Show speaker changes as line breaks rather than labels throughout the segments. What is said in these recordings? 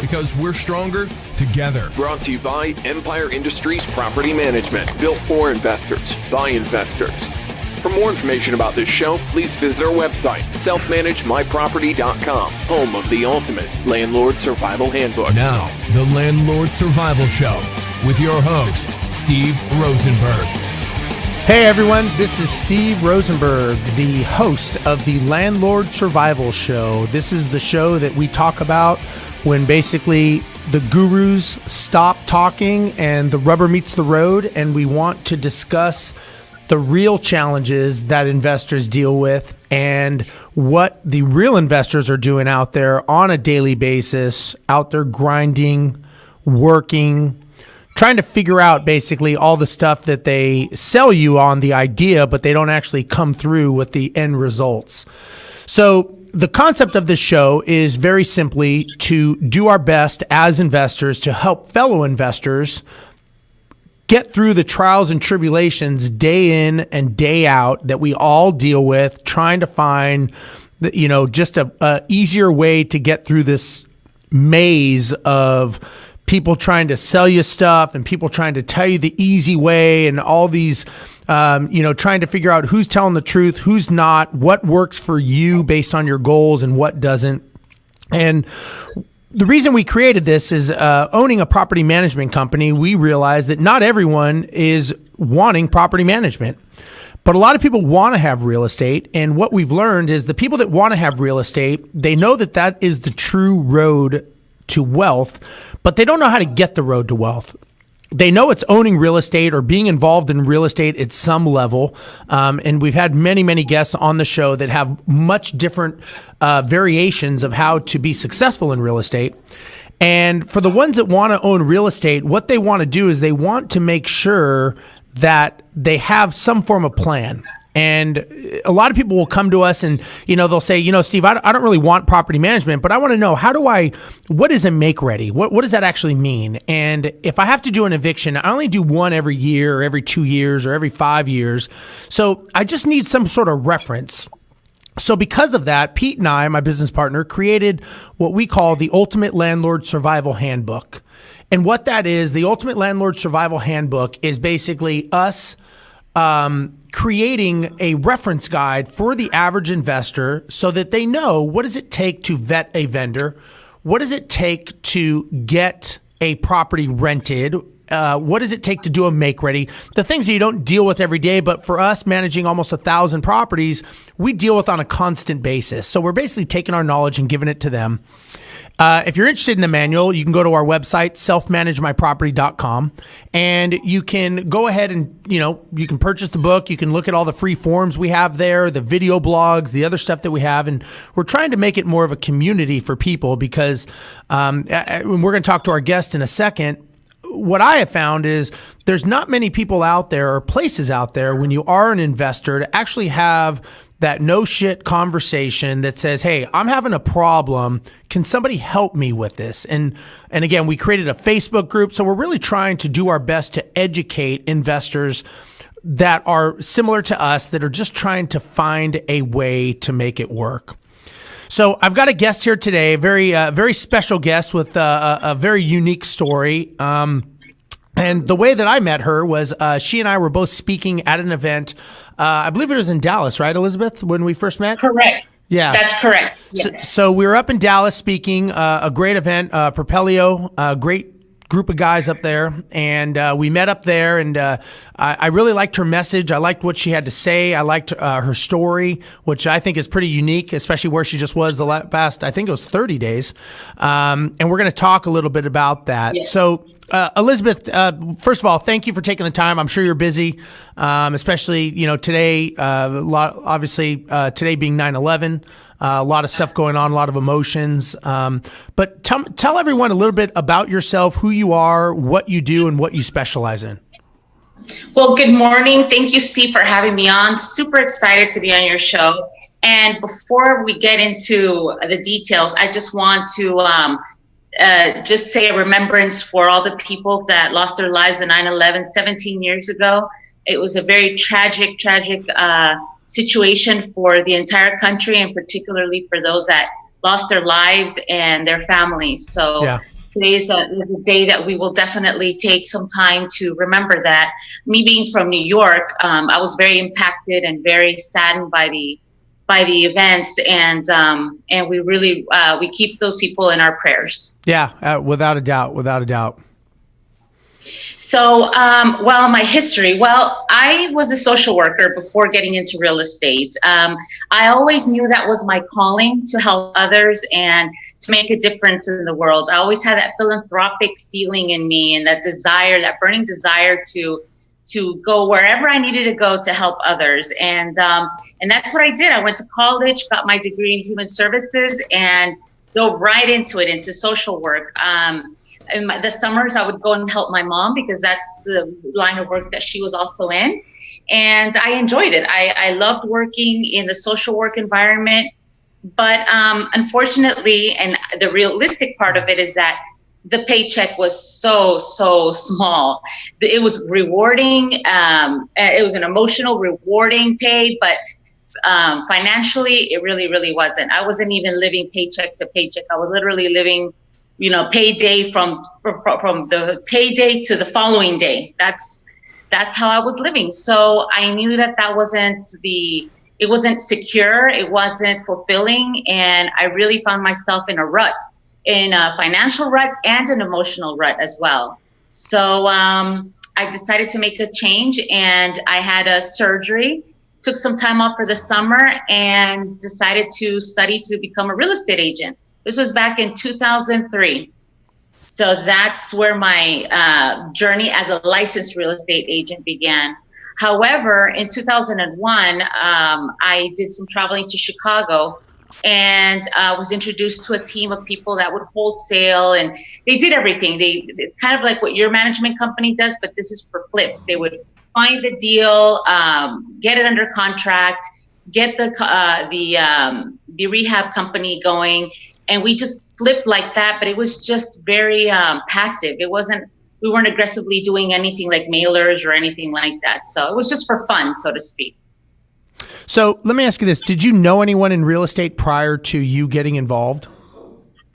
because we're stronger together.
Brought to you by Empire Industries Property Management, built for investors, by investors. For more information about this show, please visit our website, selfmanagemyproperty.com, home of the ultimate Landlord Survival Handbook.
Now, the Landlord Survival Show with your host, Steve Rozenberg.
Hey everyone, this is Steve Rozenberg, the host of the Landlord Survival Show. This is the show that we talk about when basically the gurus stop talking and the rubber meets the road, and we want to discuss the real challenges that investors deal with and what the real investors are doing out there on a daily basis, out there grinding, working, trying to figure out basically all the stuff that they sell you on the idea, but they don't actually come through with the end results. So the concept of this show is very simply to do our best as investors to help fellow investors get through the trials and tribulations day in and day out that we all deal with, trying to find, just a easier way to get through this maze of people trying to sell you stuff and people trying to tell you the easy way and all these, trying to figure out who's telling the truth, who's not, what works for you based on your goals and what doesn't. And the reason we created this is owning a property management company. We realized that not everyone is wanting property management, but a lot of people want to have real estate. And what we've learned is the people that want to have real estate, they know that that is the true road to wealth, but they don't know how to get the road to wealth. They know it's owning real estate or being involved in real estate at some level. And we've had many, many guests on the show that have much different variations of how to be successful in real estate. And for the ones that want to own real estate, what they want to do is they want to make sure that they have some form of plan. And a lot of people will come to us and, they'll say, Steve, I don't really want property management, but I want to know, what is a make ready? What does that actually mean? And if I have to do an eviction, I only do one every year or every 2 years or every 5 years. So I just need some sort of reference. So because of that, Pete and I, my business partner, created what we call the Ultimate Landlord Survival Handbook. And what that is, the Ultimate Landlord Survival Handbook is basically us creating a reference guide for the average investor so that they know what does it take to vet a vendor, what does it take to get a property rented, what does it take to do a make ready, the things that you don't deal with every day, but for us managing almost 1,000 properties, we deal with on a constant basis. So we're basically taking our knowledge and giving it to them. If you're interested in the manual, you can go to our website, selfmanagemyproperty.com, and you can go ahead and, you can purchase the book. You can look at all the free forms we have there, the video blogs, the other stuff that we have. And we're trying to make it more of a community for people because we're going to talk to our guest in a second. What I have found is there's not many people out there or places out there when you are an investor to actually have that no shit conversation that says, hey, I'm having a problem. Can somebody help me with this? And again, we created a Facebook group. So we're really trying to do our best to educate investors that are similar to us, that are just trying to find a way to make it work. So I've got a guest here today, a very special guest with a very unique story. And the way that I met her was she and I were both speaking at an event. I believe it was in Dallas, right, Elizabeth, when we first met?
Correct.
Yeah.
That's correct. Yes.
So we were up in Dallas speaking, a great event, Propelio, a great group of guys up there. And we met up there, and I really liked her message. I liked what she had to say. I liked her story, which I think is pretty unique, especially where she just was the past, I think it was 30 days. And we're going to talk a little bit about that. Yes. So Elizabeth, first of all, thank you for taking the time. I'm sure you're busy, especially, today, today being 9/11, a lot of stuff going on, a lot of emotions. But tell everyone a little bit about yourself, who you are, what you do, and what you specialize in.
Well, good morning. Thank you, Steve, for having me on. Super excited to be on your show. And before we get into the details, I just want to just say a remembrance for all the people that lost their lives in 9/11 17 years ago. It was a very tragic situation for the entire country, and particularly for those that lost their lives and their families. So
Yeah.
today is a day that we will definitely take some time to remember that. Me being from New York, I was very impacted and very saddened by the events, and we really we keep those people in our prayers.
Yeah, without a doubt.
So, well, my history. Well, I was a social worker before getting into real estate. I always knew that was my calling, to help others and to make a difference in the world. I always had that philanthropic feeling in me, and that desire, that burning desire to go wherever I needed to go to help others. And that's what I did. I went to college, got my degree in human services, and dove right into it, into social work. In the summers, I would go and help my mom, because that's the line of work that she was also in. And I enjoyed it. I loved working in the social work environment. But unfortunately, and the realistic part of it is that the paycheck was so small. It was rewarding. It was an emotional, rewarding pay, but financially, it really wasn't. I wasn't even living paycheck to paycheck. I was literally living, payday from the payday to the following day. That's how I was living. So I knew that it wasn't secure, it wasn't fulfilling, and I really found myself in a rut, in a financial rut and an emotional rut as well. So I decided to make a change, and I had a surgery, took some time off for the summer, and decided to study to become a real estate agent. This was back in 2003. So that's where my journey as a licensed real estate agent began. However, in 2001, I did some traveling to Chicago, and was introduced to a team of people that would wholesale, and they did everything. They kind of like what your management company does, but this is for flips. They would find the deal, get it under contract, get the rehab company going, and we just flipped like that. But it was just very passive. We weren't aggressively doing anything like mailers or anything like that. So it was just for fun, so to speak.
So let me ask you this. Did you know anyone in real estate prior to you getting involved?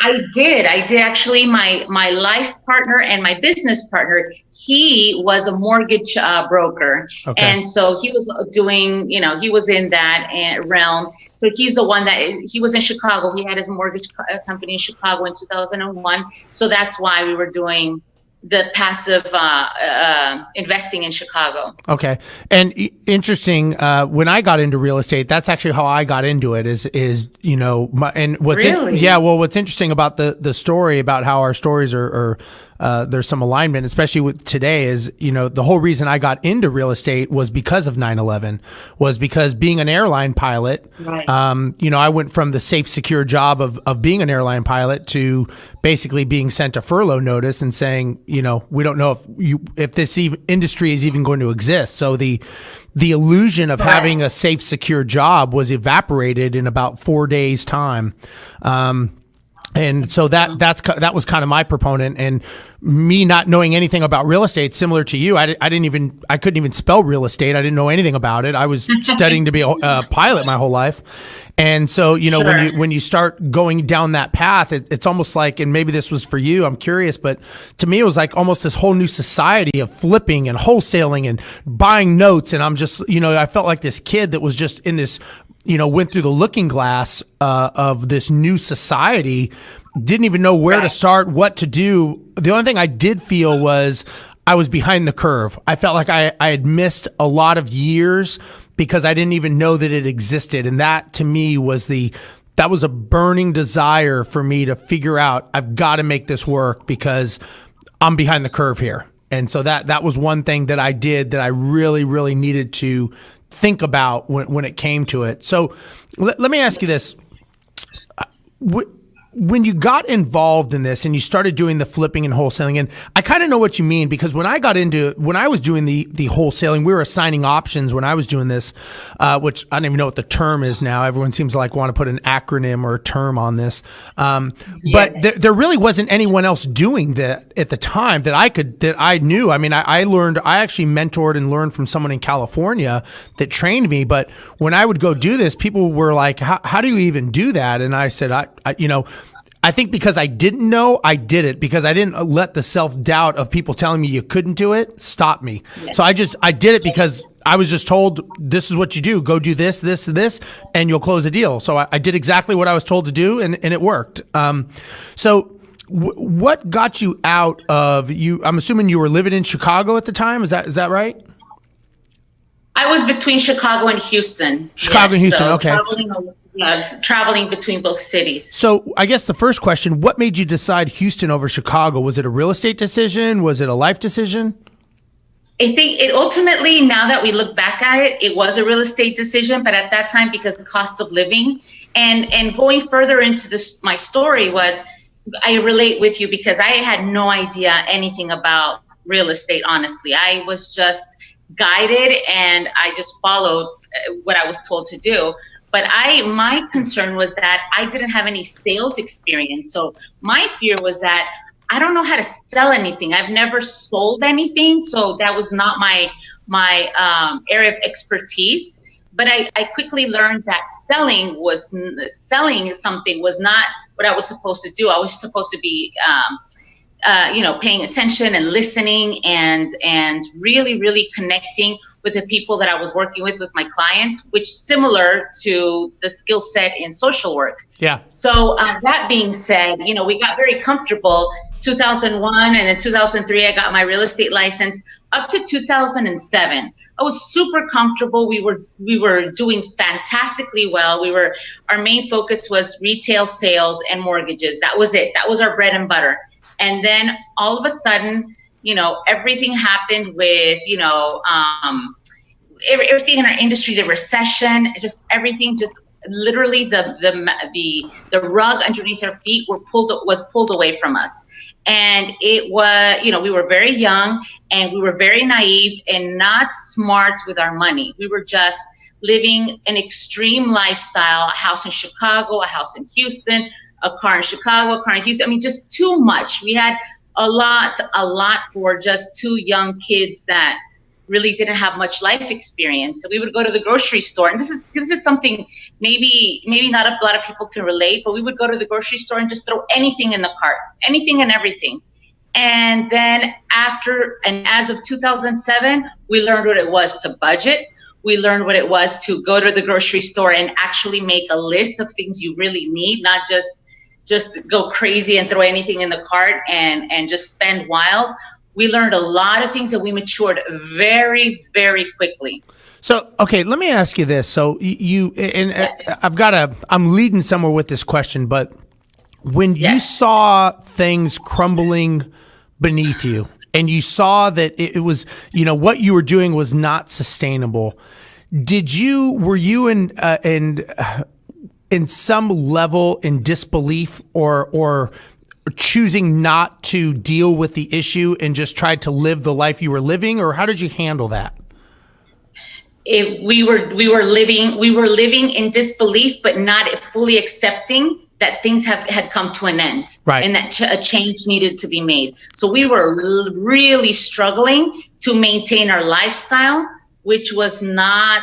I did actually. My life partner and my business partner, he was a mortgage broker. Okay. And so he was doing, he was in that realm. So he's the one he was in Chicago. He had his mortgage company in Chicago in 2001. So that's why we were doing the passive investing in Chicago. Okay.
And interesting, when I got into real estate, that's actually how I got into it what's interesting about the story, about how our stories are there's some alignment, especially with today, is, the whole reason I got into real estate was because of 9/11, was because being an airline pilot, right. I went from the safe, secure job of being an airline pilot to basically being sent a furlough notice and saying, we don't know if this industry is even going to exist. So the illusion of having a safe, secure job was evaporated in about 4 days' time. And so that was kind of my proponent, and me not knowing anything about real estate, similar to you. I couldn't even spell real estate. I didn't know anything about it. I was studying to be a pilot my whole life. And so, sure. when you start going down that path, it's almost like, and maybe this was for you, I'm curious, but to me, it was like almost this whole new society of flipping and wholesaling and buying notes. And I'm just, I felt like this kid that was just in this, went through the looking glass of this new society, didn't even know where to start, what to do. The only thing I did feel was I was behind the curve. I felt like I had missed a lot of years because I didn't even know that it existed. And that to me was that was a burning desire for me to figure out, I've got to make this work because I'm behind the curve here. And so that was one thing that I did that I really, really needed to think about when it came to it. So let me ask you this. when you got involved in this and you started doing the flipping and wholesaling, and I kind of know what you mean, because when I was doing the wholesaling, we were assigning options when I was doing this, which I don't even know what the term is now. Everyone seems to want to put an acronym or a term on this. But there really wasn't anyone else doing that at the time that I knew. I mean, I actually mentored and learned from someone in California that trained me. But when I would go do this, people were like, how do you even do that? And I said, I think because I didn't know, I did it because I didn't let the self-doubt of people telling me you couldn't do it stop me. Yeah. So I did it because I was just told, this is what you do. Go do this, this, this, and you'll close a deal. So I did exactly what I was told to do, and it worked. What got you out of you? I'm assuming you were living in Chicago at the time. Is that right?
I was between Chicago and Houston.
Chicago and Houston, okay.
Traveling between both cities.
So I guess the first question, what made you decide Houston over Chicago? Was it a real estate decision? Was it a life decision?
I think it ultimately, now that we look back at it, it was a real estate decision. But at that time, because the cost of living and going further into this, my story was, I relate with you because I had no idea anything about real estate, honestly. I was just guided and I just followed what I was told to do. But my concern was that I didn't have any sales experience. So my fear was that I don't know how to sell anything. I've never sold anything. So that was not my area of expertise. But I quickly learned that selling something was not what I was supposed to do. I was supposed to be, paying attention and listening and really, really connecting with the people that I was working with my clients, which similar to the skill set in social work.
Yeah.
So that being said, we got very comfortable. 2001 and then 2003, I got my real estate license. Up to 2007, I was super comfortable. We were doing fantastically well. Our main focus was retail sales and mortgages. That was it. That was our bread and butter. And then all of a sudden, everything happened with, everything in our industry, the recession, just everything, just literally the rug underneath our feet was pulled away from us. And it was, we were very young and we were very naive and not smart with our money. We were just living an extreme lifestyle, a house in Chicago, a house in Houston, a car in Chicago, a car in Houston. I mean, just too much. We had a lot for just two young kids that really didn't have much life experience. So we would go to the grocery store, and this is something maybe not a lot of people can relate, but we would go to the grocery store and just throw anything in the cart, anything and everything. And then as of 2007, we learned what it was to budget. We learned what it was to go to the grocery store and actually make a list of things you really need, not just go crazy and throw anything in the cart and just spend wild. We learned a lot of things, and we matured very, very quickly.
So, okay, let me ask you this. So I'm leading somewhere with this question, but when you saw things crumbling beneath you and you saw that it was, what you were doing was not sustainable, were you in some level in disbelief or choosing not to deal with the issue and just tried to live the life you were living, or how did you handle that?
We were living in disbelief, but not fully accepting that things had come to an end,
right? And
that a change needed to be made. So we were really struggling to maintain our lifestyle, which was not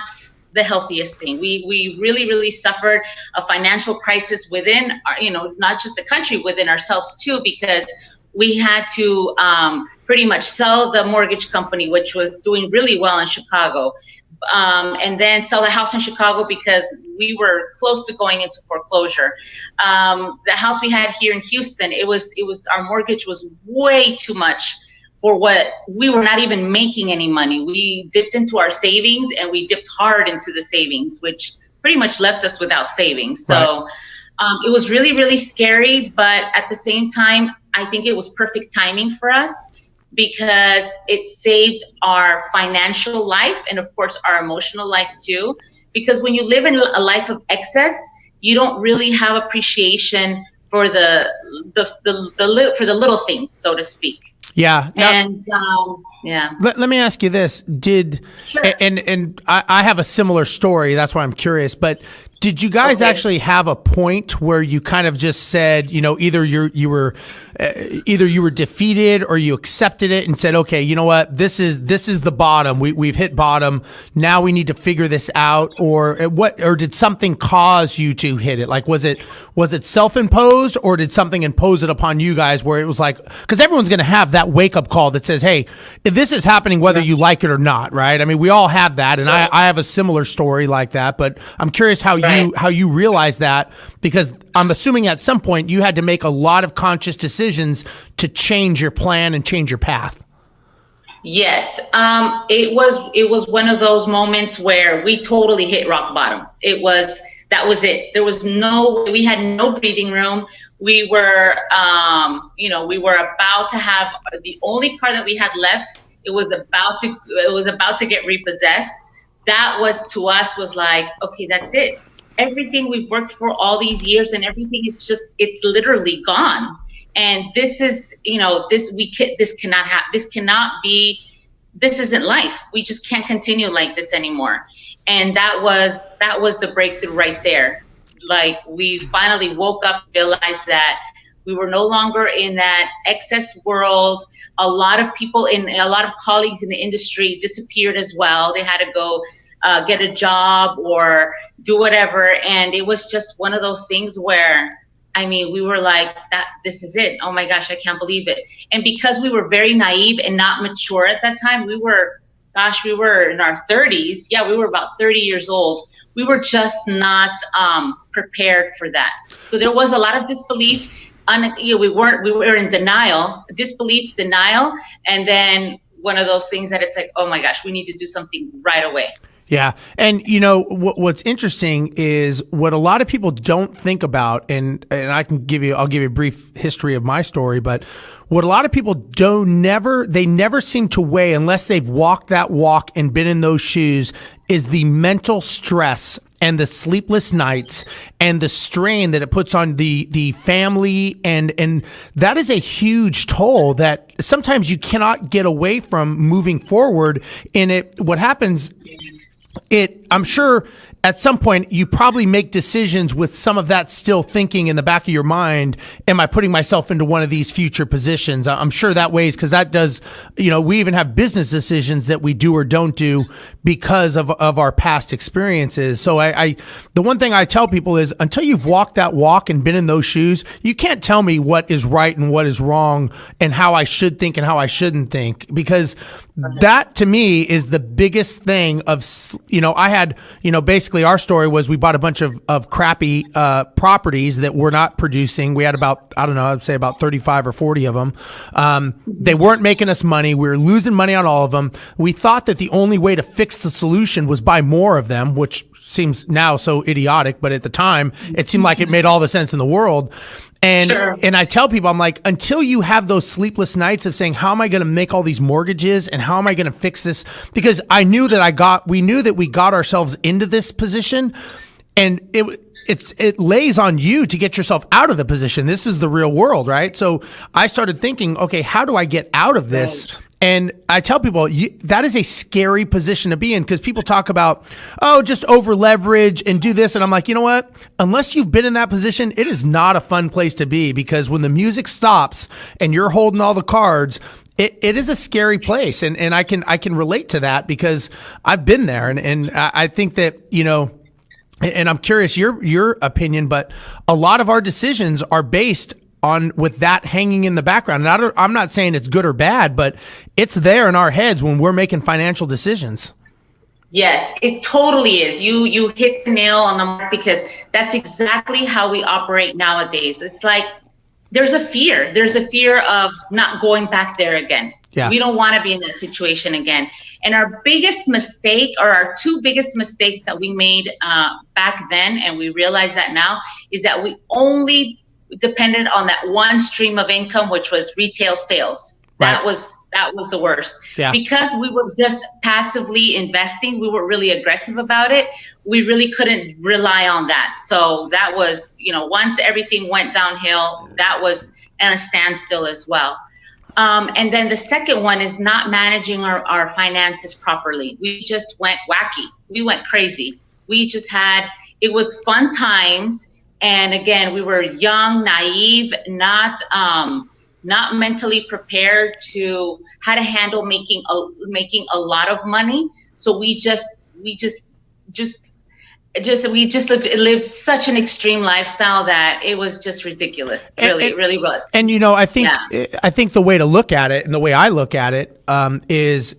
the healthiest thing. We really, really suffered a financial crisis within our, not just the country, within ourselves too, because we had to pretty much sell the mortgage company, which was doing really well in Chicago, and then sell the house in Chicago because we were close to going into foreclosure. The house we had here in Houston, it was our mortgage was way too much for what we were not even making any money. We dipped into our savings and we dipped hard into the savings, which pretty much left us without savings. So it was really, really scary. But at the same time, I think it was perfect timing for us because it saved our financial life and of course our emotional life too. Because when you live in a life of excess, you don't really have appreciation for the little things, so to speak.
Yeah. Now,
And yeah.
let me ask you this:
Sure.
and I have a similar story. That's why I'm curious. But did you guys actually have a point where you kind of just said, either you were defeated or you accepted it and said, okay, you know what, this is the bottom. We've hit bottom. Now we need to figure this out, or did something cause you to hit it? Like, was it self-imposed, or did something impose it upon you guys where it was like, because everyone's going to have that wake up call that says, hey, this is happening whether you like it or not, right? I mean, we all have that, and I have a similar story like that, but I'm curious how you realize that, because I'm assuming at some point you had to make a lot of conscious decisions to change your plan and change your path.
Yes, it was one of those moments where we totally hit rock bottom. That was it. We had no breathing room. We were, we were about to have the only car that we had left. It was about to get repossessed. That was, to us, was like, okay, that's it. Everything we've worked for all these years and everything, it's literally gone. And this is, this cannot be, this isn't life. We just can't continue like this anymore. And that was the breakthrough right there. Like, we finally woke up, realized that we were no longer in that excess world. A lot of colleagues in the industry disappeared as well. They had to go get a job or do whatever. And it was just one of those things where, we were like, this is it. Oh my gosh, I can't believe it. And because we were very naive and not mature at that time, we were in our 30s. Yeah, we were about 30 years old. We were just not prepared for that. So there was a lot of disbelief. We were in denial, disbelief, denial. And then one of those things that it's like, oh my gosh, we need to do something right away.
Yeah. And what's interesting is what a lot of people don't think about, and I'll give you a brief history of my story, but what a lot of people they never seem to weigh, unless they've walked that walk and been in those shoes, is the mental stress and the sleepless nights and the strain that it puts on the family. And that is a huge toll that sometimes you cannot get away from moving forward. What happens, I'm sure at some point you probably make decisions with some of that still thinking in the back of your mind. Am I putting myself into one of these future positions? I'm sure that weighs, because that does, we even have business decisions that we do or don't do because of our past experiences. So the one thing I tell people is, until you've walked that walk and been in those shoes, you can't tell me what is right and what is wrong and how I should think and how I shouldn't think, because that to me is the biggest thing of, I had, basically our story was we bought a bunch of crappy properties that were not producing. We had about, I'd say about 35 or 40 of them. They weren't making us money. We were losing money on all of them. We thought that the only way to fix the solution was buy more of them, which seems now so idiotic, but at the time it seemed like it made all the sense in the world. And
Sure.
And I tell people, I'm like, until you have those sleepless nights of saying, how am I going to make all these mortgages and how am I going to fix this? Because we knew that we got ourselves into this position, and it lays on you to get yourself out of the position. This is the real world, right? So I started thinking, okay, how do I get out of this? Right. And I tell people that is a scary position to be in, because people talk about, just over leverage and do this. And I'm like, you know what? Unless you've been in that position, it is not a fun place to be, because when the music stops and you're holding all the cards, it is a scary place. And I can relate to that, because I've been there. And I think that, and I'm curious your opinion, but a lot of our decisions are based on with that hanging in the background. And I'm not saying it's good or bad, but it's there in our heads when we're making financial decisions.
Yes, it totally is. You hit the nail on the mark, because that's exactly how we operate nowadays. It's like there's a fear of not going back there again. Yeah. We don't want to be in that situation again. And our biggest mistake, or our two biggest mistakes that we made back then, and we realize that now, is that we only depended on that one stream of income, which was retail sales. That was the worst.
Yeah.
Because we were just passively investing, we were really aggressive about it. We really couldn't rely on that. So that was, once everything went downhill, that was at a standstill as well. And then the second one is not managing our finances properly. We just went wacky. We went crazy. It was fun times. And again, we were young, naive, not mentally prepared to how to handle making a lot of money. So we just lived such an extreme lifestyle that it was just ridiculous. It really was.
And I think the way to look at it, and the way I look at it, is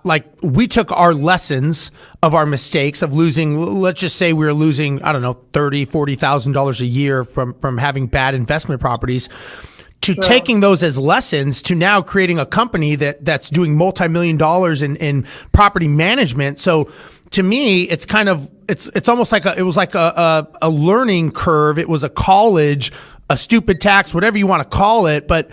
like we took our lessons of our mistakes of losing. Let's just say we were losing, I don't know, $30,000-$40,000 a year from having bad investment properties, to taking those as lessons to now creating a company that's doing multi-million dollars in property management. So to me, it's kind of it's almost like it was like a learning curve. It was a college, a stupid tax, whatever you want to call it, but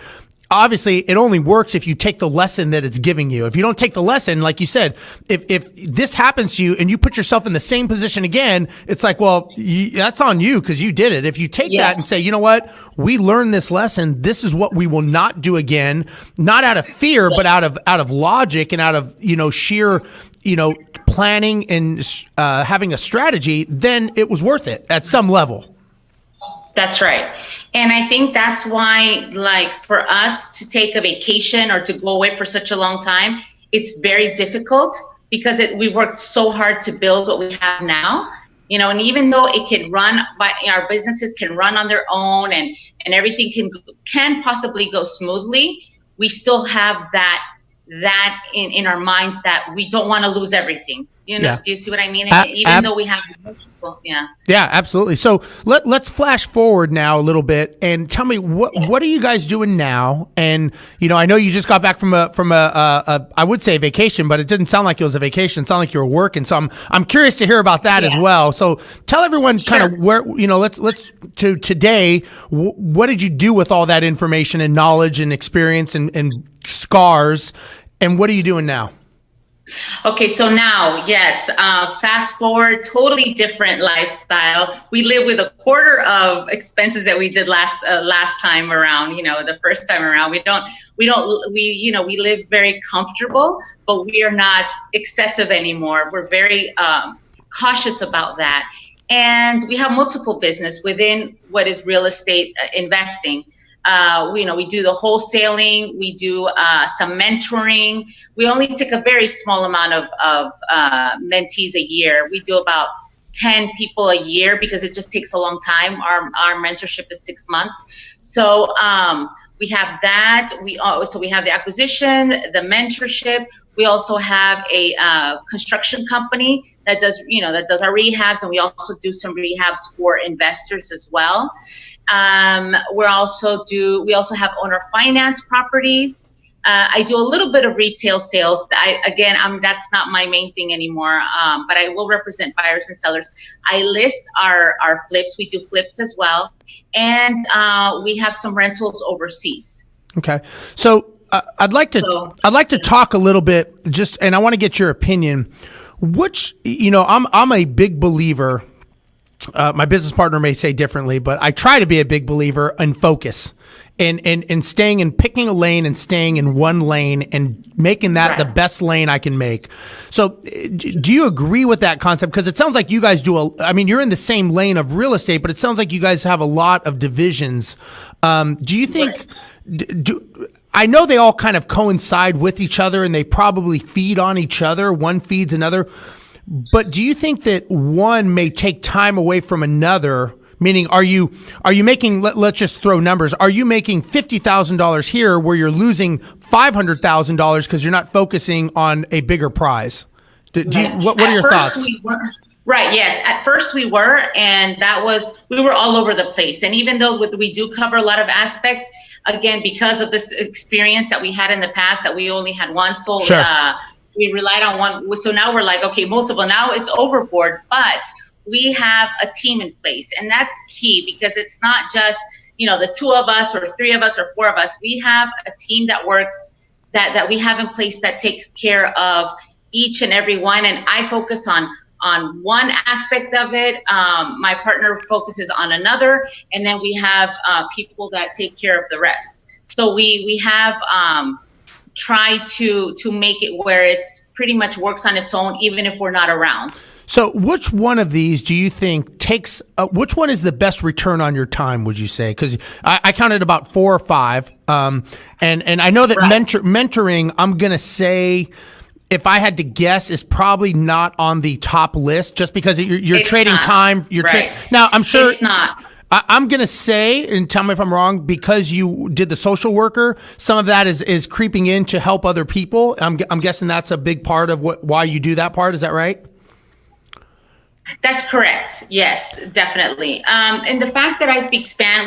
obviously it only works if you take the lesson that it's giving you. If you don't take the lesson, like you said, if this happens to you and you put yourself in the same position again, it's like, well, that's on you because you did it. If you take that and say, you know what, we learned this lesson. This is what we will not do again, not out of fear, but out of logic and out of, sheer, planning and having a strategy, then it was worth it at some level.
That's right. And I think that's why, like, for us to take a vacation or to go away for such a long time, it's very difficult because we worked so hard to build what we have now, and even though it can run our businesses can run on their own and everything can possibly go smoothly, we still have that in our minds that we don't want to lose everything. Do you see what I mean? Even though we have Yeah,
absolutely. So let's flash forward now a little bit and tell me what are you guys doing now? And I know you just got back from a I would say vacation, but it didn't sound like it was a vacation. It sounded like you were working. So I'm curious to hear about that as well. So tell everyone kind of where let's to today. What did you do with all that information and knowledge and experience and scars? And what are you doing now?
Okay, so now, yes, fast forward, totally different lifestyle. We live with a quarter of expenses that we did last time around. The first time around, we live very comfortable, but we are not excessive anymore. We're very cautious about that, and we have multiple business within what is real estate investing. We do the wholesaling, we do some mentoring. We only take a very small amount of mentees a year. We do about 10 people a year because it just takes a long time. Our mentorship is 6 months. So we have that. We have the acquisition, the mentorship. We also have a construction company that does our rehabs, and we also do some rehabs for investors as well. We also have owner finance properties. I do a little bit of retail sales. That's not my main thing anymore. But I will represent buyers and sellers. I list our flips. We do flips as well, and we have some rentals overseas.
Okay, so I'd like to talk a little bit and I want to get your opinion. Which I'm a big believer. My business partner may say differently, but I try to be a big believer in focus and staying and picking a lane and staying in one lane and making that the best lane I can make. So do you agree with that concept? Because it sounds like you guys you're in the same lane of real estate, but it sounds like you guys have a lot of divisions. Do you think, I know they all kind of coincide with each other and they probably feed on each other. One feeds another. But do you think that one may take time away from another? Meaning, are you making? Let's just throw numbers. Are you making $50,000 here where you're losing $500,000 because you're not focusing on a bigger prize? What are your thoughts?
Right. Yes. At first we were, and we were all over the place. And even though we do cover a lot of aspects, again, because of this experience that we had in the past, that we only had one sold. Sure. We relied on one. So now we're like, okay, multiple. Now it's overboard, but we have a team in place. And that's key because it's not just, the two of us or three of us or four of us. We have a team that works, that we have in place that takes care of each and every one. And I focus on one aspect of it. My partner focuses on another. And then we have people that take care of the rest. So we have tried to make it where it's pretty much works on its own, even if we're not around.
So which one of these do you think takes, which one is the best return on your time, would you say? Because I counted about 4 or 5. And I know that mentoring, I'm going to say, if I had to guess, is probably not on the top list, just because you're trading time. Now, I'm sure
it's not.
I'm going to say, and tell me if I'm wrong, because you did the social worker, some of that is creeping in to help other people. I'm guessing that's a big part of why you do that part. Is that right?
That's correct. Yes, definitely. And the fact that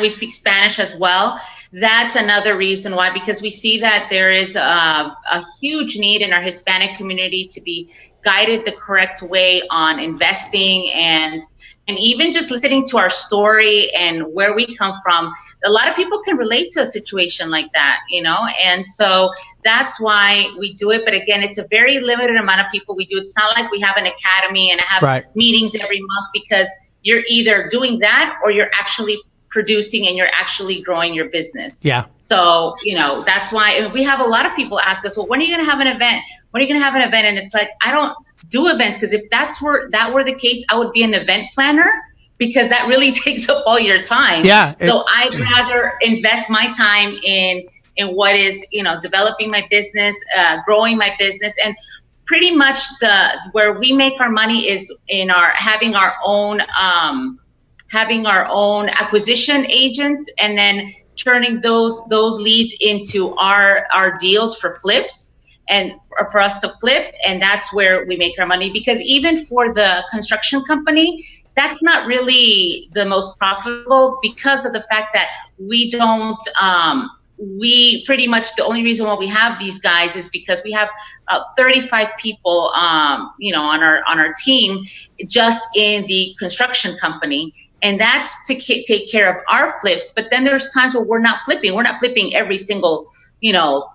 we speak Spanish as well, that's another reason why, because we see that there is a huge need in our Hispanic community to be guided the correct way on investing and even just listening to our story and where we come from. A lot of people can relate to a situation like that, and so that's why we do it. But again, it's a very limited amount of people we do. It's not like we have an academy and have meetings every month, because you're either doing that or you're actually producing and you're actually growing your business.
Yeah.
So, that's why we have a lot of people ask us, well, when are you going to have an event? When are you going to have an event? And it's like, I don't do events, because if that were the case, I would be an event planner, because that really takes up all your time.
Yeah.
So I'd rather invest my time in what is, developing my business, growing my business. And pretty much where we make our money is in having our own acquisition agents, and then turning those leads into our deals for flips and for us to flip. And that's where we make our money, because even for the construction company, that's not really the most profitable, because of the fact that we don't, we pretty much, the only reason why we have these guys is because we have 35 people, on our team, just in the construction company. And that's to take care of our flips. But then there's times where we're not flipping. We're not flipping every single,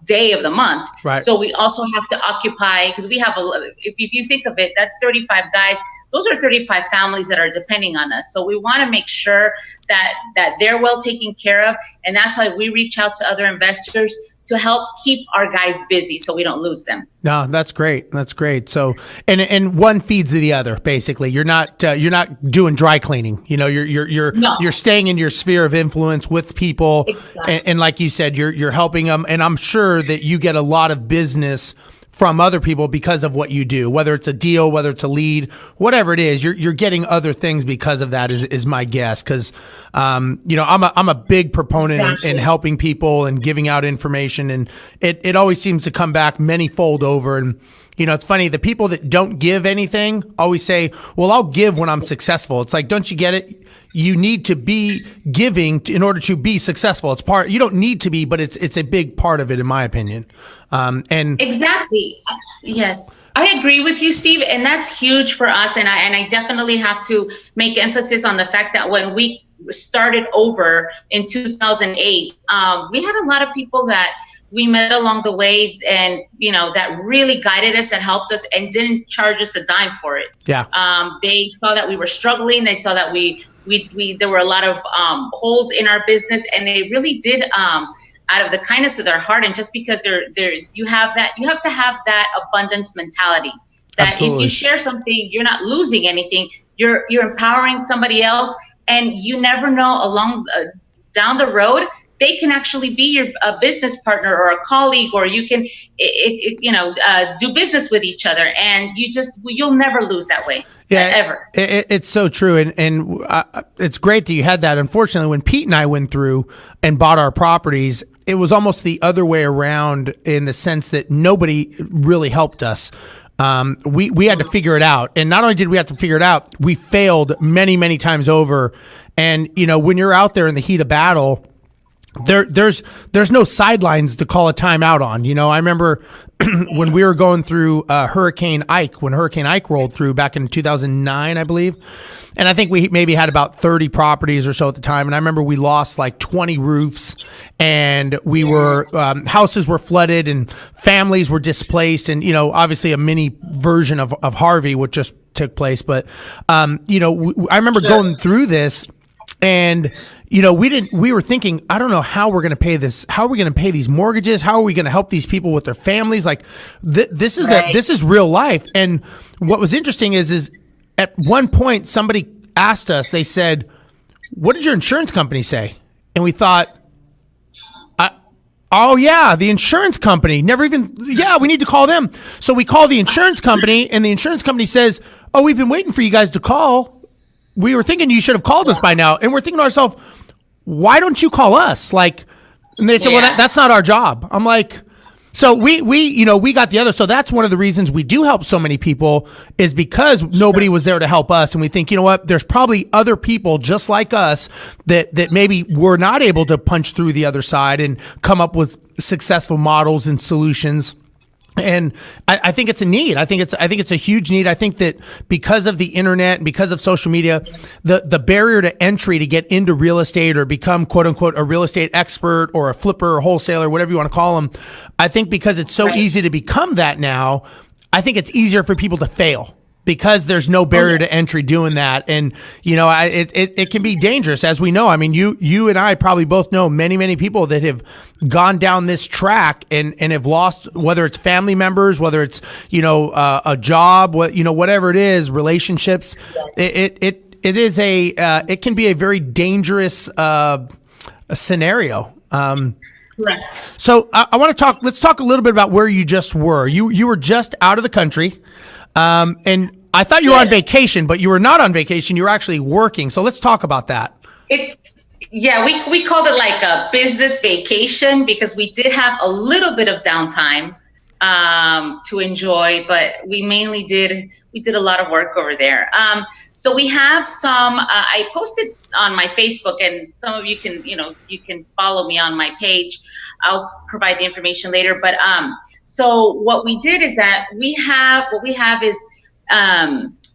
day of the month. Right. So we also have to occupy, because we have if you think of it, that's 35 guys. Those are 35 families that are depending on us. So we want to make sure that they're well taken care of. And that's why we reach out to other investors to help keep our guys busy so we don't lose them.
No, that's great. That's great. So, and one feeds the other, basically. You're not doing dry cleaning. You're staying in your sphere of influence with people. Exactly. And like you said, you're helping them. And I'm sure that you get a lot of business from other people because of what you do, whether it's a deal, whether it's a lead, whatever it is, you're getting other things because of that is my guess. Cause, I'm a big proponent in helping people and giving out information, and it always seems to come back many-fold over. And, it's funny, the people that don't give anything always say, well, I'll give when I'm successful. It's like, don't you get it? You need to be giving in order to be successful. You don't need to be, but it's a big part of it, in my opinion. And
exactly. Yes, I agree with you, Steve. And that's huge for us. And I definitely have to make emphasis on the fact that when we started over in 2008, we had a lot of people that we met along the way, and that really guided us and helped us and didn't charge us a dime for it.
Yeah.
They saw that we were struggling. They saw that there were a lot of holes in our business, and they really did, out of the kindness of their heart, and just because you have to have that abundance mentality. That Absolutely. If you share something, you're not losing anything. You're empowering somebody else, and you never know down the road, they can actually be your business partner or a colleague, or you can, do business with each other, and you'll never lose that way.
Yeah,
ever.
It's so true, and it's great that you had that. Unfortunately, when Pete and I went through and bought our properties, it was almost the other way around, in the sense that nobody really helped us. We had to figure it out, and not only did we have to figure it out, we failed many, many times over. And when you're out there in the heat of battle, there's no sidelines to call a timeout on. I remember when we were going through Hurricane Ike, when Hurricane Ike rolled through back in 2009, I believe. And I think we maybe had about 30 properties or so at the time. And I remember we lost like 20 roofs, and we were houses were flooded and families were displaced. And, obviously a mini version of Harvey, which just took place. But, I remember going through this, and we were thinking, I don't know how we're going to pay this. How are we going to pay these mortgages? How are we going to help these people with their families? Like this is real life. And what was interesting is at one point somebody asked us, they said, "What did your insurance company say?" And we thought, "Oh yeah, the insurance company we need to call them." So we call the insurance company, and the insurance company says, "Oh, we've been waiting for you guys to call. We were thinking you should have called us by now." And we're thinking to ourselves, why don't you call us? And they said, well, that's not our job. I'm like, so we got the other. So that's one of the reasons we do help so many people, is because nobody was there to help us. And we think, you know what, there's probably other people just like us that maybe were not able to punch through the other side and come up with successful models and solutions. And I think it's a need. I think it's a huge need. I think that because of the internet and because of social media, the barrier to entry to get into real estate or become quote unquote a real estate expert or a flipper or wholesaler, whatever you want to call them, I think because it's so easy to become that now, I think it's easier for people to fail, because there's no barrier to entry doing that. And, it can be dangerous, as we know. I mean, you and I probably both know many, many people that have gone down this track and have lost, whether it's family members, whether it's, a job, whatever it is, relationships. It can be a very dangerous scenario.
Correct.
So let's talk a little bit about where you just were. You were just out of the country. And I thought you were on vacation, but you were not on vacation. You were actually working. So let's talk about that.
We called it like a business vacation, because we did have a little bit of downtime to enjoy, but we mainly did a lot of work over there. So we have some, I posted on my Facebook, and some of you can follow me on my page. I'll provide the information later. But so what we did is that we have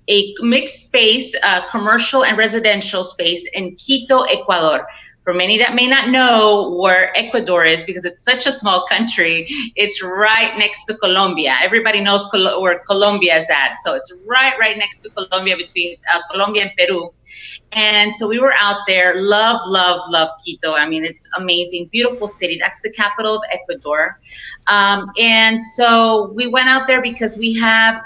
a mixed space, commercial and residential space in Quito, Ecuador. For many that may not know where Ecuador is, because it's such a small country, it's right next to Colombia. Everybody knows where Colombia is at. So it's right next to Colombia, between Colombia and Peru. And so we were out there. Love Quito. I mean, it's amazing, beautiful city. That's the capital of Ecuador. And so we went out there because we have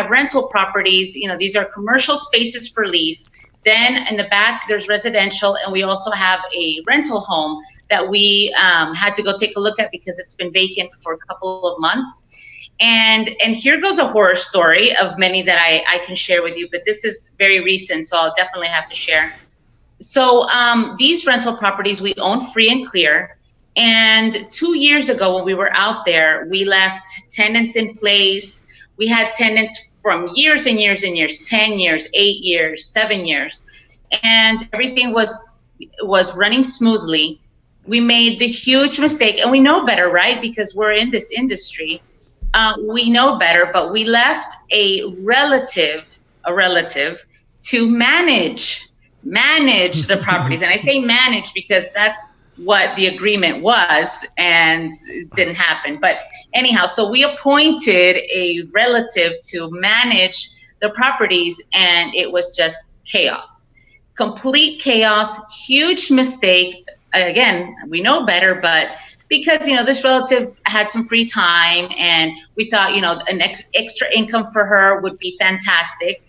rental properties. These are commercial spaces for lease. Then in the back, there's residential, and we also have a rental home that we had to go take a look at because it's been vacant for a couple of months. And here goes a horror story of many that I can share with you, but this is very recent, so I'll definitely have to share. So these rental properties we own free and clear. And 2 years ago when we were out there, we left tenants in place. We had tenants from years and years and years, 10 years, 8 years, 7 years. And everything was running smoothly. We made the huge mistake, and we know better, right? Because we're in this industry. We know better, but we left a relative to manage the properties. And I say manage because that's what the agreement was, and it didn't happen. But anyhow, so we appointed a relative to manage the properties, and it was just chaos, complete chaos, huge mistake. Again, we know better, but because, this relative had some free time, and we thought, an extra income for her would be fantastic.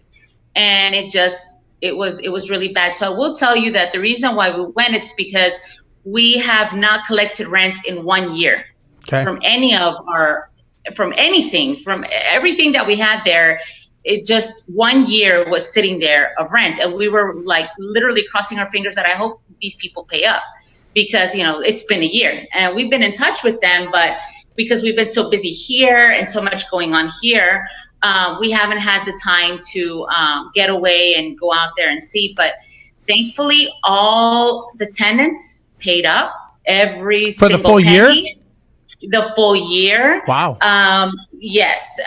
And it was really bad. So I will tell you that the reason why we went, it's because we have not collected rent in 1 year. Okay. From everything that we had there. It just 1 year was sitting there of rent. And we were like literally crossing our fingers that I hope these people pay up, because, it's been a year and we've been in touch with them, but because we've been so busy here and so much going on here, we haven't had the time to get away and go out there and see. But thankfully, all the tenants paid up every
for
single
the full
penny.
year.
The full year.
Wow.
Yes.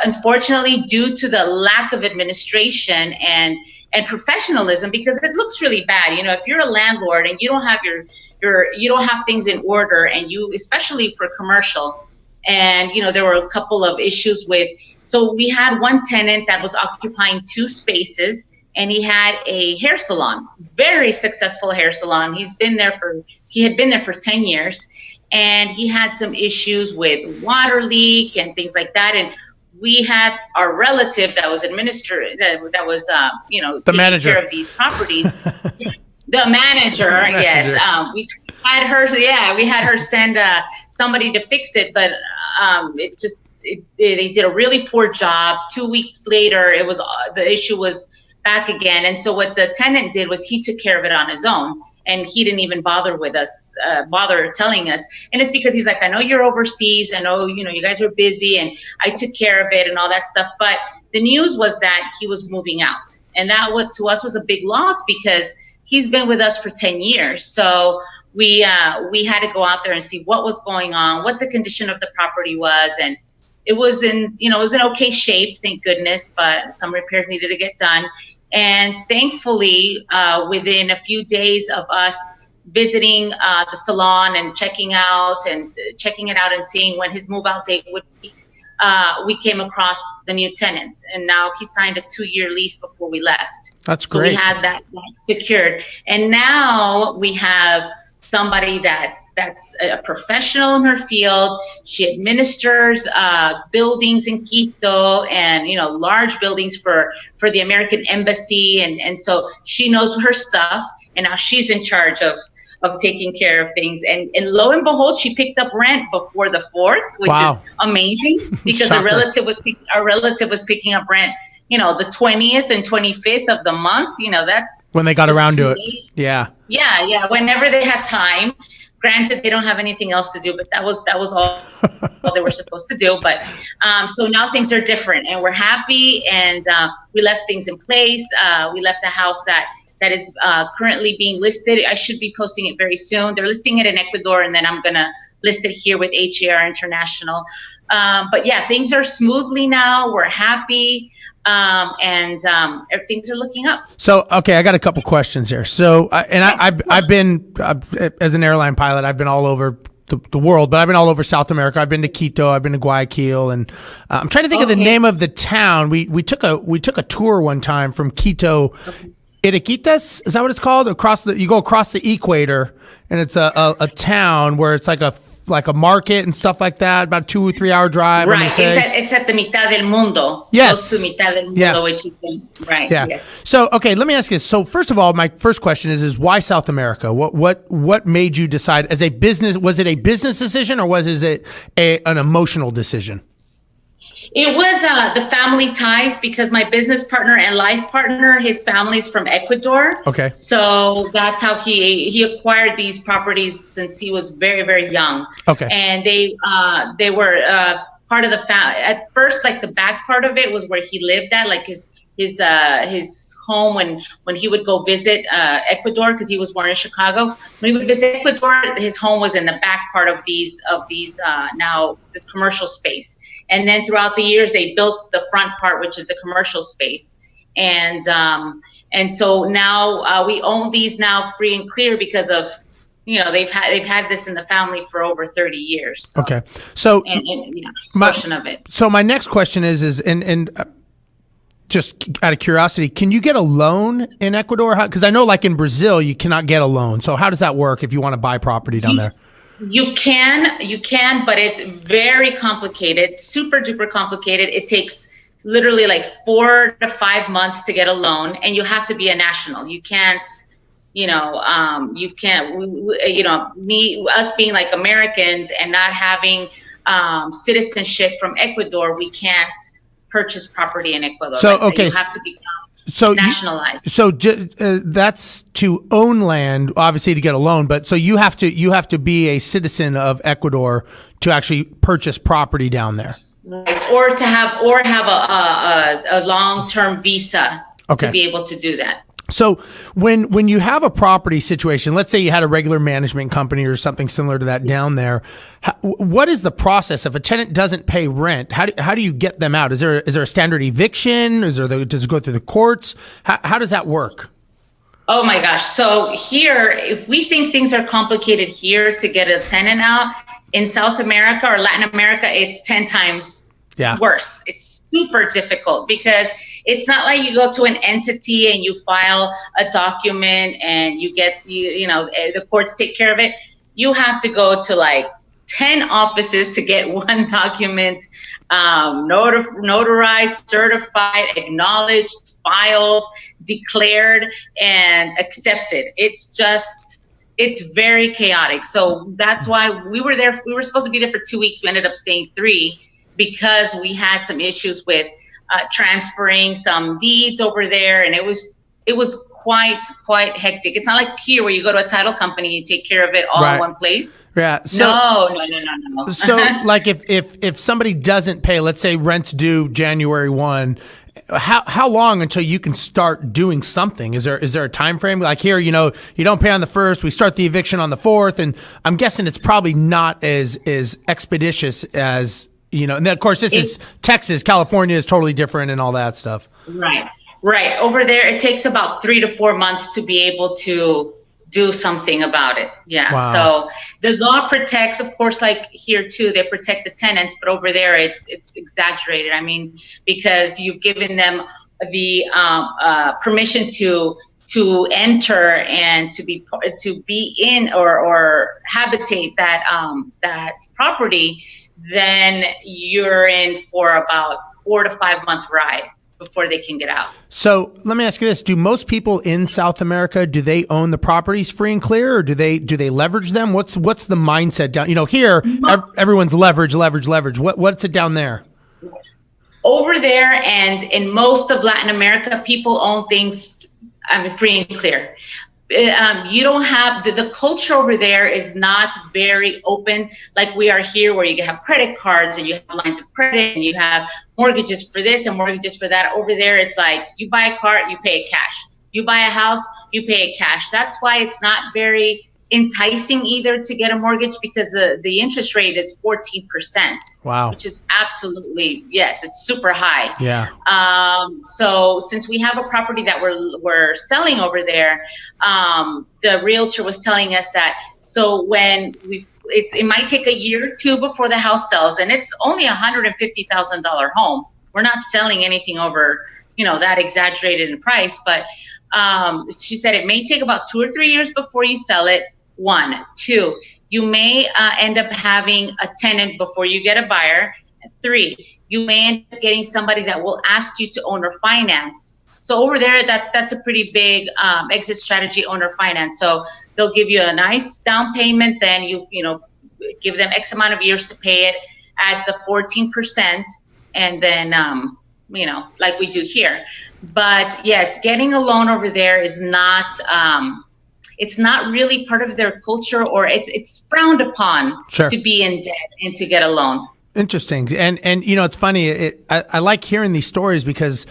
Unfortunately, due to the lack of administration and professionalism, because it looks really bad. If you're a landlord and you don't have you don't have things in order, and you, especially for commercial, and there were a couple of issues with. So we had one tenant that was occupying 2 spaces, and he had a hair salon, very successful hair salon. He had been there for 10 years. And he had some issues with water leak and things like that. And we had our relative that was taking
manager.
care of these properties. The manager, yes. We had her send somebody to fix it, but they did a really poor job. 2 weeks later, the issue was back again. And so what the tenant did was he took care of it on his own. And he didn't even bother telling us. And it's because he's like, I know you're overseas. I know, you guys were busy, and I took care of it and all that stuff. But the news was that he was moving out. And that to us was a big loss, because he's been with us for 10 years. So we had to go out there and see what was going on, what the condition of the property was. And it was in okay shape, thank goodness, but some repairs needed to get done. And thankfully, within a few days of us visiting the salon and checking it out and seeing when his move out date would be, we came across the new tenant. And now he signed a 2-year lease before we left.
That's great.
So we had that secured. And now we have somebody that's a professional in her field. She administers buildings in Quito, and large buildings for the American embassy, and so she knows her stuff, and now she's in charge of taking care of things. And lo and behold, she picked up rent before the 4th, which is amazing, because our relative was picking up rent the 20th and 25th of the month. That's
when they got around to it.
Late.
Yeah.
Whenever they had time. Granted, they don't have anything else to do, but that was all they were supposed to do. But so now things are different, and we're happy. And we left things in place. We left a house that is currently being listed. I should be posting it very soon. They're listing it in Ecuador, and then I'm gonna list it here with HAR International. But yeah, things are smoothly now. We're happy. And things are looking up.
So, okay, I got a couple questions here. So, I've been as an airline pilot, I've been all over the world, but I've been all over South America. I've been to Quito, I've been to Guayaquil, and I'm trying to think of the name of the town. We took a tour one time from Quito. Iriquitas, is that what it's called? You go across the equator, and it's a town where it's like a market and stuff like that, about a 2 or 3 hour drive.
Right. It's at the mitad del mundo.
Yes.
Close to mitad del mundo, which is right.
Yeah.
Yes.
So, okay, let me ask you this. So, first of all, my first question is why South America? What made you decide as a business? Was it a business decision, or was it an emotional decision?
It was the family ties, because my business partner and life partner, his family's from Ecuador. Okay. So that's how he acquired these properties since he was very, very young. Okay. And they were part of the family. At first, like the back part of it was where he lived at, like his home when he would go visit Ecuador, because he was born in Chicago. When he would visit Ecuador, his home was in the back part of these now this commercial space. And then throughout the years, they built the front part, which is the commercial space. And so now we own these now free and clear, because of they've had this in the family for over 30 years. So,
okay. So
portion of it.
So my next question is just out of curiosity, can you get a loan in Ecuador? Because I know, like in Brazil, you cannot get a loan. So how does that work if you want to buy property down there?
You can, but it's very complicated, super duper complicated. It takes literally like 4 to 5 months to get a loan, and you have to be a national. You can't, us being like Americans and not having citizenship from Ecuador, we can't purchase property in Ecuador.
So, okay.
You have to be nationalized.
That's to own land, obviously, to get a loan. But so you have to be a citizen of Ecuador to actually purchase property down there.
Right, or have a long-term visa to be able to do that.
So when you have a property situation, let's say you had a regular management company or something similar to that down there, what is the process if a tenant doesn't pay rent? How do you get them out? Is there a standard eviction? Does it go through the courts? How does that work?
Oh my gosh. So here, if we think things are complicated here to get a tenant out, in South America or Latin America, it's 10 times worse. It's super difficult because it's not like you go to an entity and you file a document and you get, the courts take care of it. You have to go to like 10 offices to get one document notarized, certified, acknowledged, filed, declared, and accepted. It's very chaotic. So that's why we were there. We were supposed to be there for 2 weeks. We ended up staying 3 because we had some issues with transferring some deeds over there. And it was quite hectic. It's not like here where you go to a title company and take care of it all in one place.
Yeah. So, no. So like if somebody doesn't pay, let's say rent's due January 1, how long until you can start doing something? Is there a time frame? Like here, you don't pay on the 1st, we start the eviction on the 4th, and I'm guessing it's probably not as expeditious as, and then of course this is Texas, California is totally different and all that stuff.
Right. Over there, it takes about 3 to 4 months to be able to do something about it. Yeah. Wow. So the law protects, of course, like here too, they protect the tenants, but over there it's exaggerated. I mean, because you've given them the permission to enter and to be in or habitate that property, then you're in for about 4 to 5 month ride before they can get out.
So let me ask you this: do most people in South America, do they own the properties free and clear, or do they leverage them? What's the mindset down? Here everyone's leverage. What's it down there?
Over there and in most of Latin America, people own things free and clear. You don't have the culture over there is not very open like we are here, where you have credit cards and you have lines of credit and you have mortgages for this and mortgages for that. Over there, it's like you buy a car, you pay it cash. You buy a house, you pay it cash. That's why it's not very enticing either to get a mortgage, because the interest rate is 14%.
Wow.
Which is absolutely, yes, it's super high.
Yeah.
So since we have a property that we're selling over there, the realtor was telling us that, so when it might take a year or 2 before the house sells, and it's only $150,000 home. We're not selling anything over, that exaggerated in price, but she said it may take about 2 or 3 years before you sell it. 1, 2, you may end up having a tenant before you get a buyer. 3, you may end up getting somebody that will ask you to owner finance. So over there, that's a pretty big exit strategy, owner finance. So they'll give you a nice down payment, then you give them X amount of years to pay it at the 14%, and then like we do here. But yes, getting a loan over there is not it's not really part of their culture, or it's frowned upon to be in debt and to get a loan.
Interesting. And it's funny. I like hearing these stories because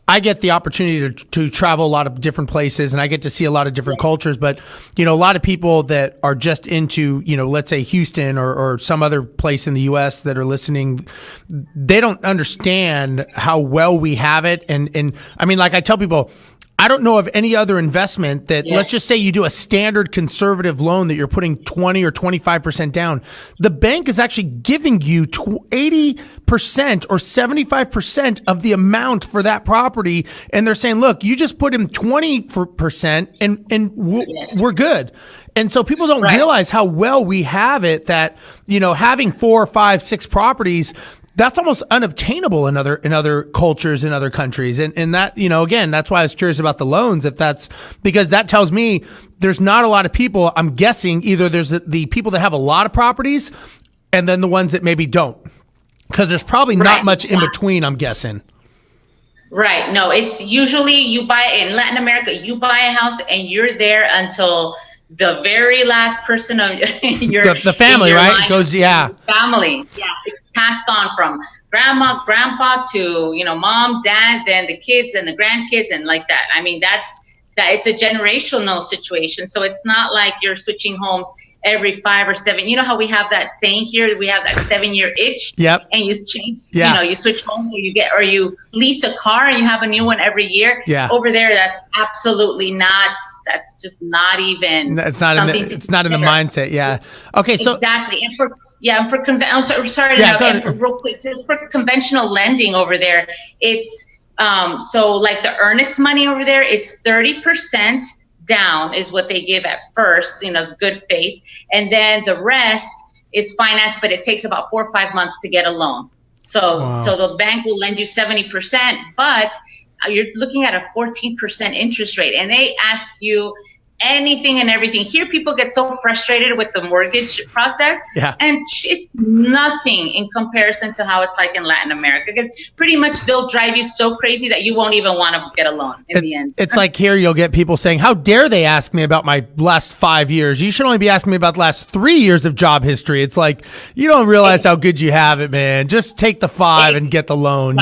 I get the opportunity to travel a lot of different places, and I get to see a lot of different cultures. But, a lot of people that are just into, let's say Houston or some other place in the U.S. that are listening, they don't understand how well we have it. And I mean, like I tell people, I don't know of any other investment that, let's just say you do a standard conservative loan that you're putting 20 or 25% down. The bank is actually giving you 80% or 75% of the amount for that property. And they're saying, look, you just put in 20% and we're good. And so people don't realize how well we have it, that, having 4, 5, 6 properties, that's almost unobtainable in other cultures in other countries. And that, again, that's why I was curious about the loans, because that tells me there's not a lot of people. I'm guessing either there's the people that have a lot of properties and then the ones that maybe don't, because there's probably not much in between, I'm guessing.
Right. No, it's usually in Latin America, you buy a house and you're there until the very last person of the
family, right? Goes,
family. Yeah. It's passed on from grandma, grandpa to, mom, dad, then the kids and the grandkids and like that. I mean, that it's a generational situation. So it's not like you're switching homes every 5 or 7. You know how we have that saying here, we have that 7-year itch.
Yep.
And you change, you switch homes or you lease a car and you have a new one every year.
Yeah.
Over there, that's absolutely not, that's just not even
it's not in the mindset. Yeah. Okay. So
exactly. And for real quick, just for conventional lending over there, it's so like the earnest money over there, it's 30% down is what they give at first, it's good faith. And then the rest is financed, but it takes about 4 or 5 months to get a loan. So the bank will lend you 70%, but you're looking at a 14% interest rate, and they ask you anything and everything. Here, people get so frustrated with the mortgage process, and it's nothing in comparison to how it's like in Latin America, because pretty much they'll drive you so crazy that you won't even want to get a loan in the end.
It's like here you'll get people saying, how dare they ask me about my last 5 years? You should only be asking me about the last 3 years of job history. It's like, you don't realize how good you have it, man. Just take the 5 and get the loan,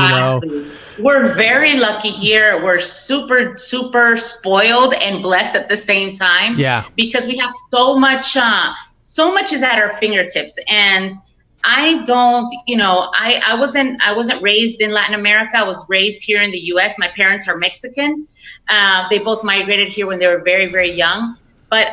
We're very lucky here. We're super, super spoiled and blessed at the same time.
Yeah.
Because we have so much is at our fingertips. And I don't, I wasn't raised in Latin America. I was raised here in the US. My parents are Mexican. They both migrated here when they were very, very young. But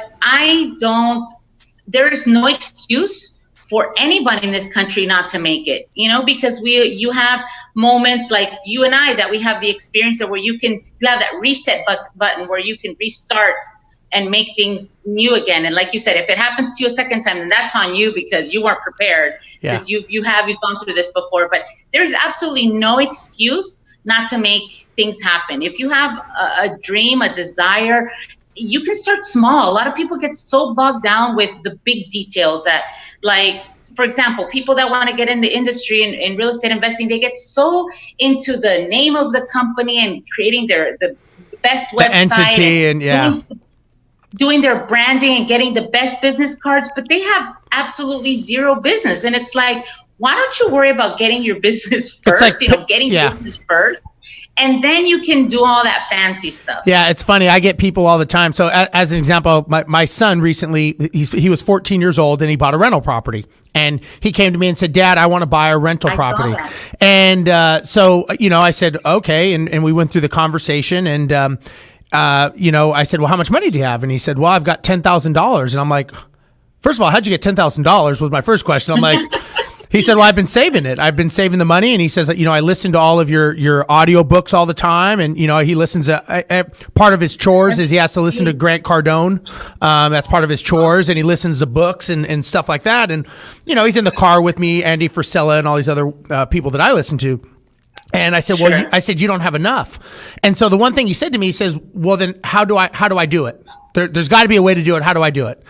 there is no excuse for anybody in this country not to make it, because you have moments like you and I that we have the experience of where you have that reset button where you can restart and make things new again. And like you said, if it happens to you a second time, then that's on you because you weren't prepared, because you've gone through this before. But there's absolutely no excuse not to make things happen. If you have a dream, a desire, you can start small. A lot of people get so bogged down with the big details that, like, for example, people that want to get in the industry in real estate investing, they get so into the name of the company and creating the best website,
entity, and
doing their branding and getting the best business cards, but they have absolutely zero business. And it's like, why don't you worry about getting your business first, getting business first? And then you can do all that fancy stuff.
Yeah, it's funny. I get people all the time. So as an example, my son recently, he was 14 years old and he bought a rental property. And he came to me and said, Dad, I want to buy a rental property. And so, I said, okay. And we went through the conversation and, I said, well, how much money do you have? And he said, well, I've got $10,000. And I'm like, first of all, how'd you get $10,000 was my first question. I'm like, he said, well, I've been saving it. I've been saving the money. And he says, I listen to all of your audio books all the time. And, he listens to part of his chores is he has to listen to Grant Cardone. That's part of his chores. And he listens to books and stuff like that. And, he's in the car with me, Andy Frisella, and all these other people that I listen to. And I said, well, I said, you don't have enough. And so the one thing he said to me, he says, well, then how do I do it? There's got to be a way to do it. How do I do it?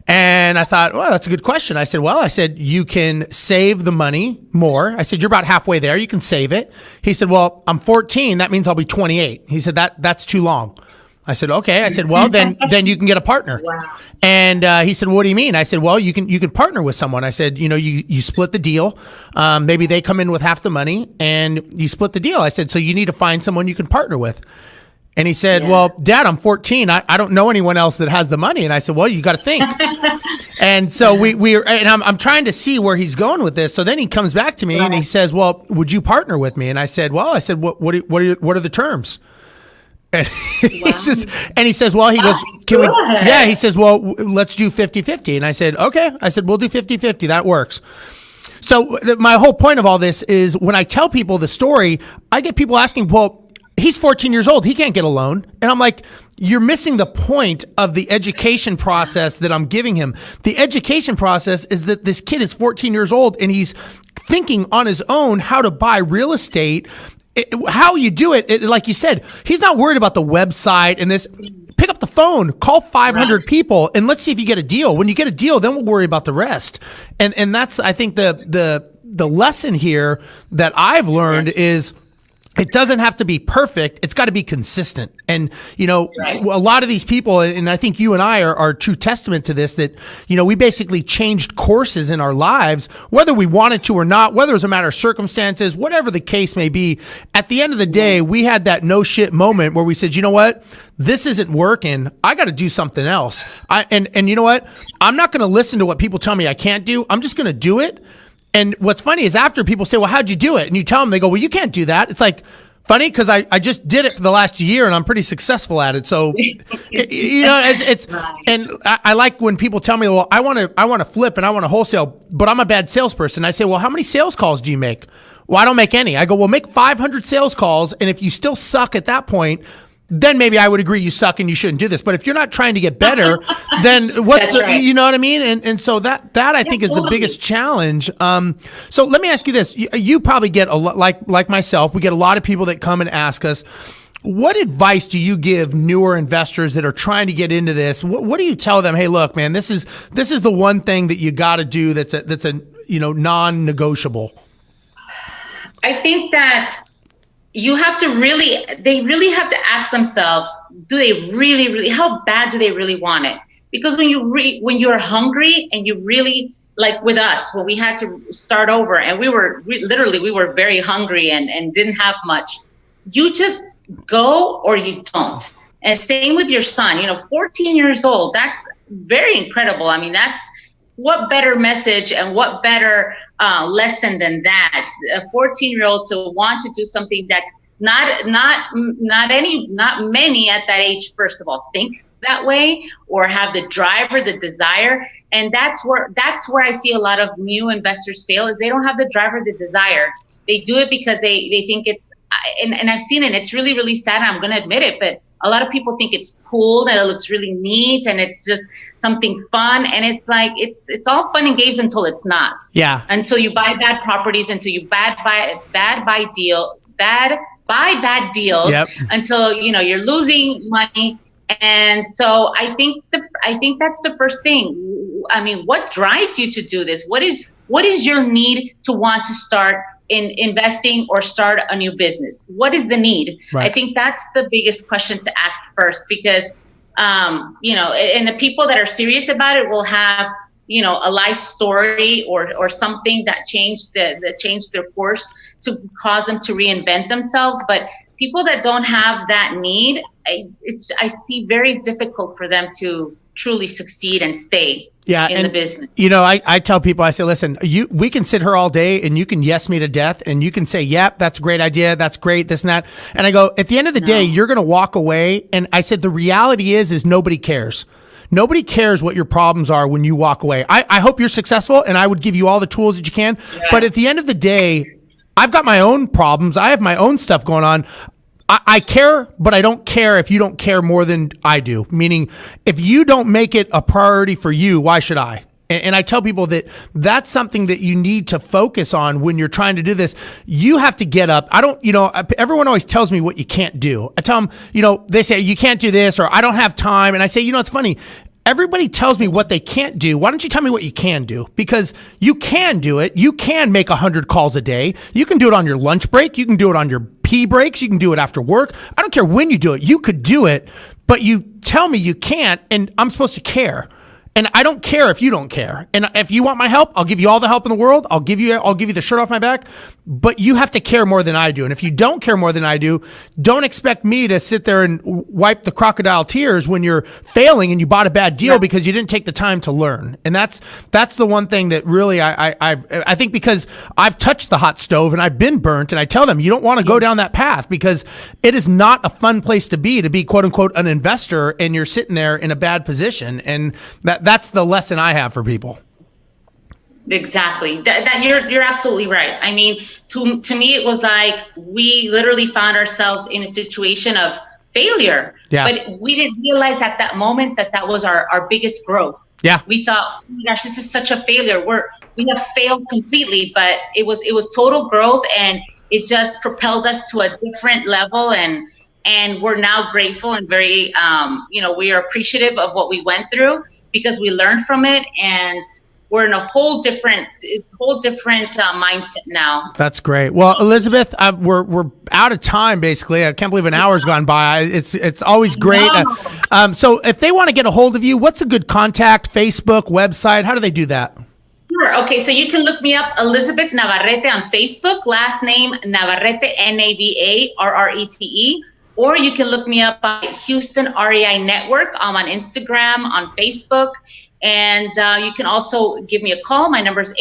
And I thought, well, that's a good question. I said, you can save the money more. I said, you're about halfway there. You can save it. He said, well, I'm 14. That means I'll be 28. He said, that's too long. I said, okay. I said, well, then you can get a partner. Wow. And he said, well, what do you mean? I said, well, you can partner with someone. I said, you split the deal. Maybe they come in with half the money and you split the deal. I said, so you need to find someone you can partner with. And he said, well, Dad, I'm 14. I don't know anyone else that has the money. And I said, well, you got to think. And so I'm trying to see where he's going with this. So then he comes back to me and he says, well, would you partner with me? And I said, what are the terms? And he says, well, he goes, can we? Yeah. He says, well, let's do 50-50. And I said, okay. I said, we'll do 50-50. That works. So my whole point of all this is when I tell people the story, I get people asking, well, he's 14 years old. He can't get a loan. And I'm like, you're missing the point of the education process that I'm giving him. The education process is that this kid is 14 years old and he's thinking on his own how to buy real estate. How you do it, like you said, he's not worried about the website and this. Pick up the phone, call 500 people, and let's see if you get a deal. When you get a deal, then we'll worry about the rest. And that's, I think, the lesson here that I've learned is it doesn't have to be perfect. It's got to be consistent. And, a lot of these people, and I think you and I are true testament to this, that, we basically changed courses in our lives, whether we wanted to or not, whether it was a matter of circumstances, whatever the case may be. At the end of the day, we had that no shit moment where we said, you know what? This isn't working. I got to do something else. And you know what? I'm not going to listen to what people tell me I can't do. I'm just going to do it. And what's funny is after people say, well, how'd you do it? And you tell them, they go, well, you can't do that. It's like funny because I just did it for the last year and I'm pretty successful at it. So, it's and I like when people tell me, well, I want to flip and I want to wholesale, but I'm a bad salesperson. I say, well, how many sales calls do you make? Well, I don't make any. I go, well, make 500 sales calls. And if you still suck at that point, then maybe I would agree you suck and you shouldn't do this. But if you're not trying to get better, then what's you know what I mean? And so that I think is the biggest challenge. So let me ask you this. You probably get a lot, like myself, we get a lot of people that come and ask us, what advice do you give newer investors that are trying to get into this? What do you tell them? Hey, look, man, this is the one thing that you got to do that's a non-negotiable.
I think that they really have to ask themselves, do they really, how bad do they really want it? Because when you're hungry and you really, like with us, when we had to start over and we were very hungry and didn't have much, you just go or you don't. And same with your son, 14 years old, that's very incredible. I mean, that's, what better message and what better lesson than that? A 14-year-old to want to do something that not many at that age, first of all, think that way or have the drive or the desire. And that's where I see a lot of new investors fail, is they don't have the drive or the desire. They do it because they think it's, and I've seen it. It's really, really sad. I'm going to admit it, but a lot of people think it's cool and it looks really neat and it's just something fun. And it's like, it's all fun and games until it's not.
Yeah.
Until you buy bad properties, until you buy bad deals,
yep. Until,
you're losing money. And so I think that's the first thing. I mean, what drives you to do this? What is your need to want to start in investing or start a new business? What is the need? Right. I think that's the biggest question to ask first, because, and the people that are serious about it will have, a life story or something that changed their course to cause them to reinvent themselves. But people that don't have that need, I see very difficult for them to truly succeed and stay in the business.
I tell people, I say, listen, we can sit here all day and you can yes me to death and you can say, yep, that's a great idea. That's great. This and that. And I go, at the end of the day, you're going to walk away. And I said, the reality is nobody cares. Nobody cares what your problems are when you walk away. I hope you're successful and I would give you all the tools that you can. Yeah. But at the end of the day, I've got my own problems. I have my own stuff going on. I care, but I don't care if you don't care more than I do. Meaning, if you don't make it a priority for you, why should I? And I tell people that that's something that you need to focus on when you're trying to do this. You have to get up. Everyone always tells me what you can't do. I tell them, they say, you can't do this, or I don't have time. And I say, it's funny. Everybody tells me what they can't do. Why don't you tell me what you can do? Because you can do it. You can make 100 calls a day. You can do it on your lunch break. You can do it on your pee breaks. You can do it after work. I don't care when you do it. You could do it, but you tell me you can't, and I'm supposed to care. And I don't care if you don't care. And if you want my help, I'll give you all the help in the world. I'll give you the shirt off my back. But you have to care more than I do. And if you don't care more than I do, don't expect me to sit there and wipe the crocodile tears when you're failing and you bought a bad deal because you didn't take the time to learn. And that's the one thing that really I think, because I've touched the hot stove and I've been burnt, and I tell them, you don't want to go down that path, because it is not a fun place to be quote unquote an investor and you're sitting there in a bad position. And that's the lesson I have for people.
Exactly. That you're absolutely right. I mean, to me, it was like we literally found ourselves in a situation of failure. Yeah. But we didn't realize at that moment that was our biggest growth.
Yeah.
We thought, oh my gosh, this is such a failure. We have failed completely, but it was total growth, and it just propelled us to a different level. And we're now grateful and very, we are appreciative of what we went through, because we learned from it, and we're in a whole different mindset now.
That's great. Well, Elizabeth, we're out of time basically. I can't believe an hour's gone by. It's always great. So if they want to get a hold of you, what's a good contact? Facebook, website? How do they do that?
Sure. Okay, so you can look me up, Elizabeth Navarrete, on Facebook. Last name Navarrete, Navarrete, or you can look me up on Houston REI Network. I'm on Instagram, on Facebook, and you can also give me a call. My number is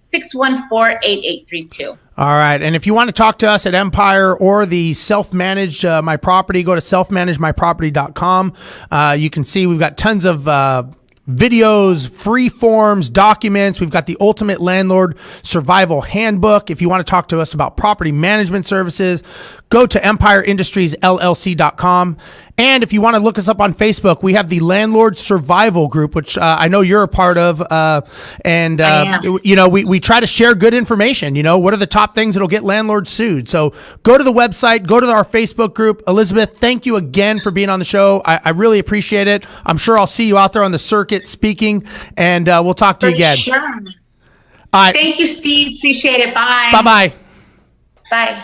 832-614-8832.
All right. And if you want to talk to us at Empire or the Self-Manage My Property, go to selfmanagemyproperty.com. You can see we've got tons of videos, free forms, documents. We've got the Ultimate Landlord Survival Handbook. If you want to talk to us about property management services, go to empireindustriesllc.com. And if you want to look us up on Facebook, we have the Landlord Survival Group, which I know you're a part of. We try to share good information. What are the top things that'll get landlords sued? So go to the website, go to our Facebook group. Elizabeth, thank you again for being on the show. I really appreciate it. I'm sure I'll see you out there on the circuit speaking, and we'll talk to you again.
Sure.
All right.
Thank you, Steve. Appreciate it. Bye.
Bye-bye.
Bye.